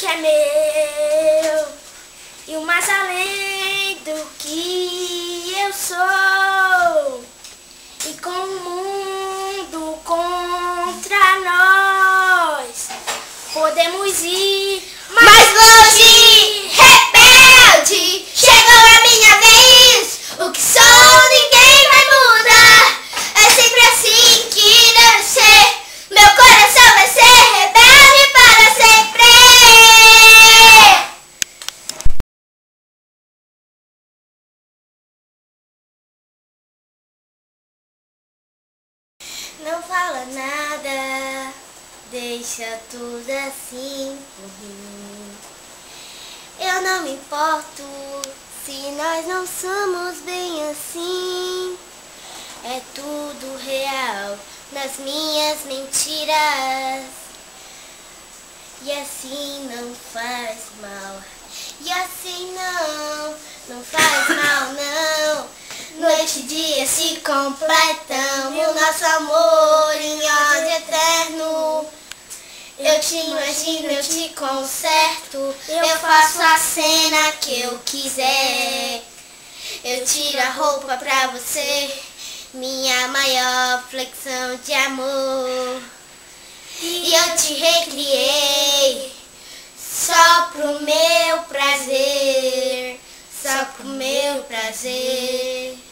que é meu, e o mais além do que eu sou, e com o mundo contra nós, podemos ir mais longe. Rebelde, chegou a minha vez, o que sou ninguém vai mudar, é sempre assim que deve ser, meu coração vai ser rebelde para sempre. Não fala nada, deixa tudo assim por mim. Eu não me importo se nós não somos bem assim. É tudo real nas minhas mentiras, e assim não faz mal. E assim não faz mal não. Noite e dia se completam, e o nosso amor em ódio eterno. Eu te imagino, eu te conserto, eu faço a cena que eu quiser. Eu tiro a roupa pra você, minha maior flexão de amor. E eu te recriei só pro meu prazer, só pro meu prazer.